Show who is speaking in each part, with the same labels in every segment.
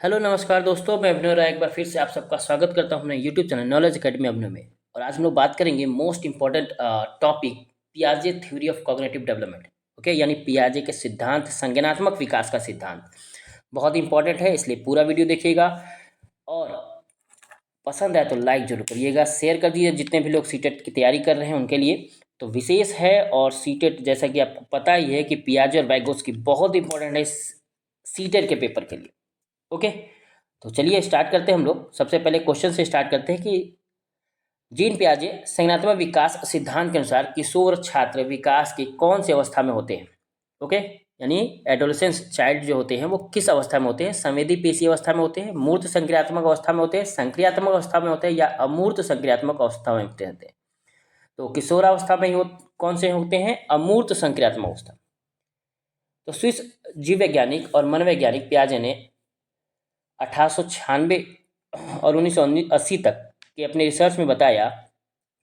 Speaker 1: Hello नमस्कार दोस्तों, मैं अभिनव राय एक बार फिर से आप सबका स्वागत करता हूं अपने YouTube channel knowledge academy Abhinav में। और आज हम लोग बात करेंगे मोस्ट इंपॉर्टेंट टॉपिक पियाजे theory of cognitive development. Okay, यानी पियाजे के सिद्धांत, संज्ञानात्मक विकास का सिद्धांत बहुत इंपॉर्टेंट है, इसलिए पूरा वीडियो देखिएगा। और पसंद आए तो लाइक जरूर करिएगा, शेयर कर दीजिए जितने भी लोग सीटेट की तैयारी कर रहे हैं उनके लिए तो विशेष है। और सीटेट जैसा कि आपको पता ही है कि पियाजे और वैगोस की बहुत इंपॉर्टेंट है सीटेट के पेपर के लिए। ओके, तो चलिए स्टार्ट करते हैं हम लोग। सबसे पहले क्वेश्चन से स्टार्ट करते हैं कि जीन पियाजे संज्ञानात्मक विकास सिद्धांत के अनुसार किशोर छात्र विकास की कौन सी अवस्था में होते हैं। ओके, यानी एडोलेसेंस चाइल्ड जो होते हैं वो किस अवस्था में होते हैं। संवेदी पेशी अवस्था में होते हैं, मूर्त संक्रियात्मक अवस्था में होते हैं, संक्रियात्मक अवस्था में होते हैं या अमूर्त संक्रियात्मक अवस्था में होते हैं। तो किशोरावस्था में कौन से होते हैं, अमूर्त संक्रियात्मक अवस्था। तो स्विस जीव वैज्ञानिक और मनोवैज्ञानिक पियाजे ने 1896 और 1980 तक के अपने रिसर्च में बताया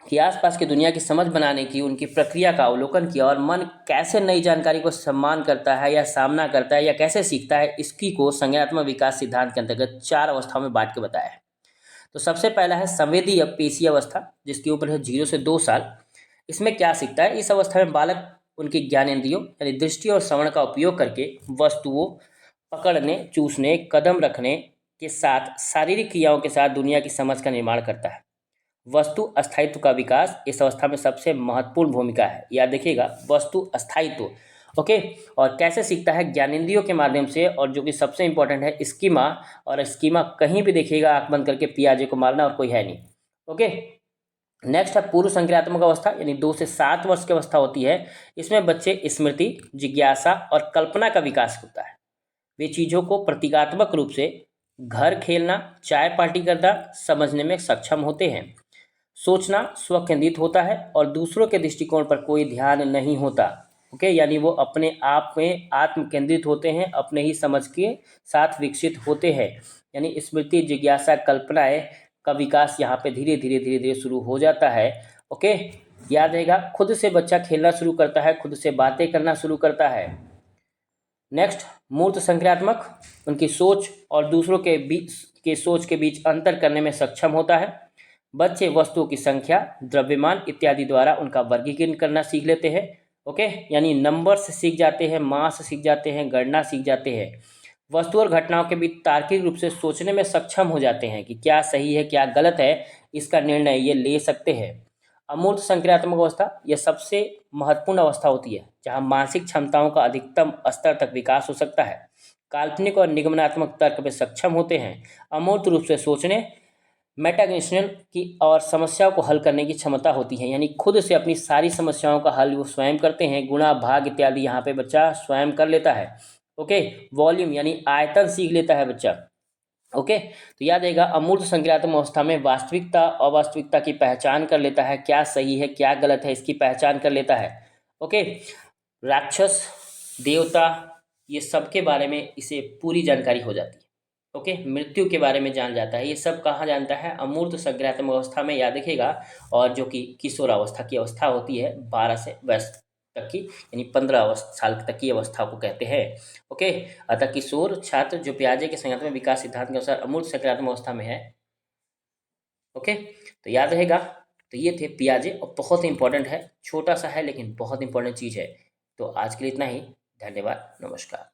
Speaker 1: कि आसपास की दुनिया की समझ बनाने की उनकी प्रक्रिया का अवलोकन किया और मन कैसे नई जानकारी को सम्मान करता है या सामना करता है या कैसे सीखता है, इसकी को संज्ञानात्मक विकास सिद्धांत के अंतर्गत 4 अवस्थाओं में बांट के बताया है। तो सबसे पहला है संवेदी पेशी अवस्था, जिसकी उम्र है 0 से 2 साल। इसमें क्या सीखता है, इस अवस्था में बालक उनकी ज्ञानेंद्रियों यानी दृष्टि और श्रवण का उपयोग करके वस्तुओं पकड़ने, चूसने, कदम रखने के साथ शारीरिक क्रियाओं के साथ दुनिया की समझ का निर्माण करता है। वस्तु अस्थायित्व का विकास इस अवस्था में सबसे महत्वपूर्ण भूमिका है। याद देखिएगा, वस्तु अस्थायित्व। ओके, और कैसे सीखता है, ज्ञानेंद्रियों के माध्यम से, और जो कि सबसे इंपॉर्टेंट है स्कीमा। और स्कीमा कहीं भी देखिएगा आंख बंद करके पियाजे को मारना और कोई है नहीं। ओके, नेक्स्ट है पूर्व संक्रियात्मक अवस्था, यानी 2 से 7 वर्ष की अवस्था होती है। इसमें बच्चे स्मृति, जिज्ञासा और कल्पना का विकास होता है। वे चीज़ों को प्रतीकात्मक रूप से घर खेलना, चाय पार्टी करना समझने में सक्षम होते हैं। सोचना स्व केंद्रित होता है और दूसरों के दृष्टिकोण पर कोई ध्यान नहीं होता। ओके, यानी वो अपने आप में आत्म केंद्रित होते हैं, अपने ही समझ के साथ विकसित होते हैं। यानी स्मृति, जिज्ञासा, कल्पनाएं का विकास यहाँ पे धीरे धीरे धीरे धीरे शुरू हो जाता है। ओके, याद रहेगा, खुद से बच्चा खेलना शुरू करता है, खुद से बातें करना शुरू करता है। नेक्स्ट, मूर्त संक्रियात्मक, उनकी सोच और दूसरों के सोच के बीच अंतर करने में सक्षम होता है। बच्चे वस्तुओं की संख्या, द्रव्यमान इत्यादि द्वारा उनका वर्गीकरण करना सीख लेते हैं। ओके, यानी नंबर्स सीख जाते हैं, मास सीख जाते हैं, गणना सीख जाते हैं। वस्तु और घटनाओं के बीच तार्किक रूप से सोचने में सक्षम हो जाते हैं कि क्या सही है क्या गलत है, इसका निर्णय ये ले सकते हैं। अमूर्त संक्रियात्मक अवस्था यह सबसे महत्वपूर्ण अवस्था होती है जहाँ मानसिक क्षमताओं का अधिकतम स्तर तक विकास हो सकता है। काल्पनिक और निगमनात्मक तर्क में सक्षम होते हैं। अमूर्त रूप से सोचने, मेटाकॉग्निशन की और समस्याओं को हल करने की क्षमता होती है, यानी खुद से अपनी सारी समस्याओं का हल वो स्वयं करते हैं। गुणा, भाग इत्यादि यहाँ पे बच्चा स्वयं कर लेता है। ओके, वॉल्यूम यानी आयतन सीख लेता है बच्चा। ओके, तो याद रहेगा, अमूर्त संक्रियात्मक अवस्था में वास्तविकता अवास्तविकता की पहचान कर लेता है, क्या सही है क्या गलत है इसकी पहचान कर लेता है। ओके, राक्षस, देवता, ये सब के बारे में इसे पूरी जानकारी हो जाती है। ओके, मृत्यु के बारे में जान जाता है, ये सब कहाँ जानता है, अमूर्त संज्ञानात्मक अवस्था में। याद रखिएगा, और जो कि किशोरावस्था की अवस्था होती है 12 से वर्ष तक की, यानी 15 साल तक की अवस्था को कहते हैं। ओके, अतः किशोर छात्र जो पियाजे के संज्ञानात्मक विकास सिद्धांत के अनुसार अमूर्त संज्ञानात्मक अवस्था में है। ओके, तो याद रहेगा, तो ये थे पियाजे और बहुत ही इंपॉर्टेंट है, छोटा सा है लेकिन बहुत इंपॉर्टेंट चीज़ है। तो आज के लिए इतना ही, धन्यवाद, नमस्कार।